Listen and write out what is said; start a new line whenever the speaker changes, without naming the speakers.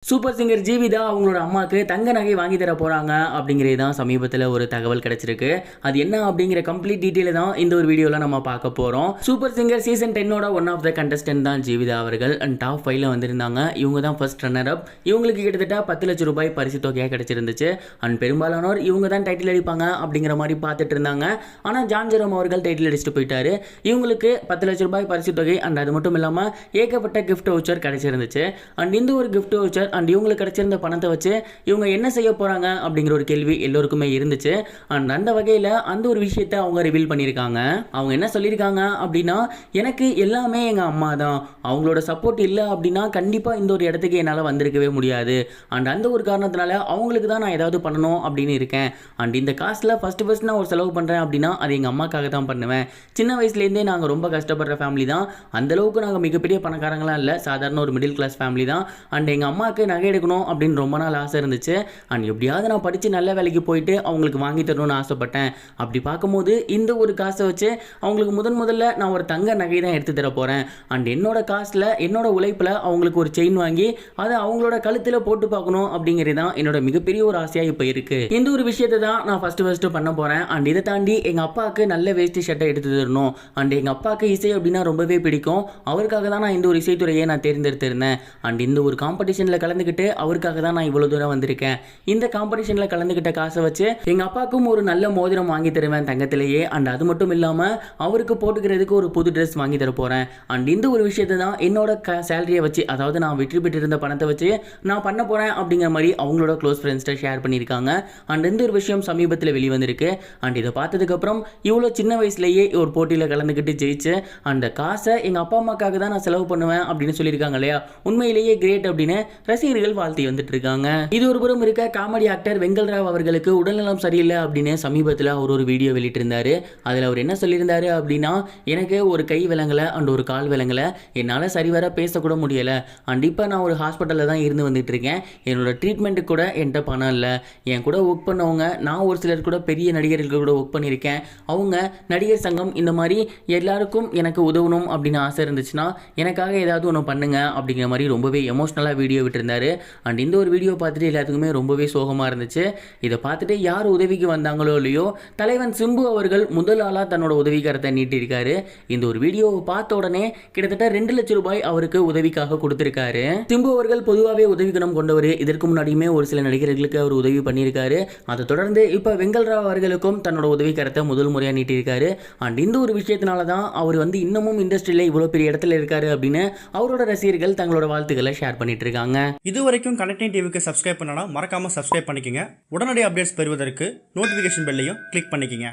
Super singer Jeevitha அவங்களோட அம்மாவுக்கு தங்க நகை வாங்கி தர போகிறாங்க அப்படிங்கிறது தான் சமீபத்தில் ஒரு தகவல் கிடைச்சிருக்கு. அது என்ன அப்படிங்கிற கம்ப்ளீட் டீட்டெயில் தான் இந்த ஒரு வீடியோவில் நம்ம பார்க்க போகிறோம். சூப்பர் சிங்கர் சீசன் 10ஓட ஒன் ஆஃப் த கண்டஸ்டன்ட் தான் ஜீவிதா அவர்கள். அண்ட் டாப் 5ல் வந்திருந்தாங்க. இவங்க தான் ஃபர்ஸ்ட் ரன்னர் அப். இவங்களுக்கு கிட்டத்தட்ட 10 லட்சம் ரூபாய் பரிசு தொகையாக கிடைச்சிருந்துச்சு. அண்ட் பெரும்பாலானோர் இவங்க தான் டைட்டில் அடிப்பாங்க அப்படிங்கிற மாதிரி பார்த்துட்டு இருந்தாங்க. ஆனால் ஜான் ஜெரோம் அவர்கள் டைட்டில் அடிச்சுட்டு போயிட்டாரு. இவங்களுக்கு 10 லட்சம் ரூபாய் பரிசு தொகை அண்ட் அது மட்டும் இல்லாமல் ஏகப்பட்ட கிஃப்ட் வவுச்சர் கிடைச்சிருந்துச்சு. அண்ட் இந்த ஒரு கிஃப்ட் வவுச்சர் அண்ட் இவங்களுக்கு கிடைச்சிருந்த பணத்தை வச்சு இவங்க என்ன செய்ய போறாங்க அப்படிங்கிற ஒரு கேள்வி எல்லோருக்குமே இருந்துச்சு. அண்ட் அந்த வகையில் அந்த ஒரு விஷயத்தை அவங்க ரிவீல் பண்ணியிருக்காங்க. அவங்க என்ன சொல்லியிருக்காங்க அப்படின்னா, எனக்கு எல்லாமே எங்கள் அம்மா தான், அவங்களோட சப்போர்ட் இல்லை அப்படின்னா கண்டிப்பாக இந்த ஒரு இடத்துக்கு என்னால் வந்திருக்கவே முடியாது. அண்ட் அந்த ஒரு காரணத்தினால அவங்களுக்கு தான் நான் ஏதாவது பண்ணணும் அப்படின்னு இருக்கேன். அண்ட் இந்த காசில் ஃபர்ஸ்ட் நான் ஒரு செலவு பண்ணுறேன் அப்படின்னா அது எங்கள் அம்மாக்காக தான் பண்ணுவேன். சின்ன வயசுலேருந்தே நாங்கள் ரொம்ப கஷ்டப்படுற ஃபேமிலி தான். அந்தளவுக்கு நாங்கள் மிகப்பெரிய பணக்காரங்களாம் இல்லை, சாதாரண ஒரு மிடில் கிளாஸ் ஃபேமிலி தான். அண்ட் எங்கள் அம்மாவுக்கு நகை எடுக்கணும் அப்படின்னு ரொம்ப நாள் ஆசை இருந்துச்சு. அண்ட் எப்படியாவது நான் படித்து நல்ல வேலைக்கு போயிட்டு அவங்களுக்கு வாங்கி தரணும்னு ஆசைப்பட்டேன். அப்படி பார்க்கும்போது இந்த ஒரு காசை வச்சு அவங்களுக்கு முதல்ல நான் ஒரு தங்க நகை தான் எடுத்து தர போகிறேன். அண்ட் என்னோட காசில் என்னோட உழைப்பில் அவங்களுக்கு ஒரு செயின் வாங்கி அதை அவங்களோட கழுத்தில் போட்டு பார்க்கணும் அப்படிங்கிறது தான் என்னோட மிகப்பெரிய ஒரு ஆசையாக இப்போ இருக்குது. இந்த ஒரு விஷயத்தை தான் நான் ஃபஸ்ட்டு பண்ண போகிறேன். அண்ட் இதை தாண்டி எங்கள் அப்பாவுக்கு நல்ல வேஷ்டி ஷர்ட்டை எடுத்து தரணும். அண்ட் எங்கள் அப்பாவுக்கு இசை அப்படின்னா ரொம்பவே பிடிக்கும். அவருக்காக தான் நான் இந்த ஒரு இசைத்துறையை நான் தேர்ந்தெடுத்திருந்தேன். அண்ட் இந்த ஒரு காம்படிஷனில் கலந்துக்கிட்டு அவருக்காக தான் நான் இவ்வளோ தூரம் வந்திருக்கேன். இந்த காம்படிஷனில் கலந்துக்கிட்ட காசை வச்சு எங்கள் அப்பாவுக்கும் ஒரு நல்ல மோதிரம் வாங்கி தருவேன் தங்கத்திலேயே. அண்ட் அது மட்டும் இல்லாமல் அவருக்கு போட்டுக்கிறதுக்கு ஒரு புது ட்ரெஸ் வாங்கி தர போகிறேன். அண்ட் இந்த ஒரு விஷயத்தை தான் என்னோட சேலரியை வச்சு, அதாவது நான் வெற்றி பெற்றிருந்த பணத்தை வச்சு நான் பண்ண போகிறேன் அப்படிங்கிற மாதிரி அவங்களோட க்ளோஸ் ஃப்ரெண்ட்ஸ்கிட்ட ஷேர் பண்ணியிருக்காங்க. அண்ட் இந்த ஒரு விஷயம் சமீபத்தில் வெளிவந்திருக்கு. அண்ட் இதை பார்த்ததுக்கப்புறம் இவ்வளோ சின்ன வயசுலேயே ஒரு போட்டியில் கலந்துக்கிட்டு ஜெயிச்சு அந்த காசை எங்கள் அப்பா அம்மாக்காக தான் நான் செலவு பண்ணுவேன் அப்படின்னு சொல்லியிருக்காங்க இல்லையா, உண்மையிலேயே கிரேட் அப்படின்னு ரசிகர்கள் வாழ்த்தி வந்துட்டு இருக்காங்க. இது ஒரு புறம் இருக்க, காமெடி ஆக்டர் வெங்கல் ராவ் அவர்களுக்கு உடல்நலம் சரியில்லை அப்படின்னு சமீபத்தில் அவர் ஒரு வீடியோ வெளியிட்டிருந்தாரு. அதில் அவர் என்ன சொல்லியிருந்தாரு அப்படின்னா, எனக்கு ஒரு கை விலங்கலை அண்ட் ஒரு கால் விலங்கலை, என்னால் சரிவர பேசக்கூட முடியலை. அண்ட் இப்போ நான் ஒரு ஹாஸ்பிட்டலில் தான் இருந்து வந்துட்டு இருக்கேன். என்னோட ட்ரீட்மெண்ட்டுக்கு கூட என்கிட்ட பணம் இல்லை. என் கூட ஒர்க் பண்ணவங்க, நான் ஒரு சிலர் கூட பெரிய நடிகர்கள் கூட ஒர்க் பண்ணியிருக்கேன். அவங்க நடிகர் சங்கம் இந்த மாதிரி எல்லாருக்கும் எனக்கு உதவணும் அப்படின்னு ஆசை இருந்துச்சுன்னா எனக்காக ஏதாவது ஒன்று பண்ணுங்க அப்படிங்கிற மாதிரி ரொம்பவே எமோஷ்னலாக வீடியோ விட்டுருந்தாரு. அண்ட் இந்த ஒரு வீடியோ பார்த்துட்டு எல்லாத்துக்குமே ரொம்பவே சோகமாக இருந்துச்சு. இதை பார்த்துட்டு யார் உதவிக்கு வந்தாங்களோ இல்லையோ, தலைவன் சிம்பு அவர்கள் முதல் ஆளாக தன்னோட உதவிக்கரத்தை நீட்டிருக்காரு. இந்த ஒரு வீடியோவை பார்த்த உடனே கிட்டத்தட்ட 2 லட்சம் ரூபாய் அவருக்கு உதவிக்காக கொடுத்திருக்காரு. சிம்பு அவர்கள் பொதுவாகவே உதவிக்குணம் கொண்டவர். இதற்கு முன்னாடியுமே ஒரு சில நடிகர்களுக்கு அவர் உதவி பண்ணியிருக்காரு. அதை தொடர்ந்து இப்போ வெங்கல் ராவ் அவர்களுக்கும் தன்னோட உதவிக்கரத்தை முதல் முறையாக நீட்டியிருக்காரு. அண்ட் இந்த ஒரு விஷயத்தினால தான் அவர் இன்னமும் இண்டஸ்ட்ரியில் இவ்வளோ பெரிய இடத்துல இருக்காரு அப்படின்னு அவரோட ரசிகர்கள் தங்களோட வாழ்த்துக்களை ஷேர் பண்ணிட்டு இருக்காங்க.
இது வரைக்கும் கனெக்டிங் டிவிக்கு சப்ஸ்கிரைப் பண்ணனா மறக்காம சப்ஸ்கிரைப் பண்ணிக்கங்க. உடனடி அப்டேட்ஸ் பெறுவதற்கு நோட்டிஃபிகேஷன் பெல்லையும் கிளிக் பண்ணிக்கங்க.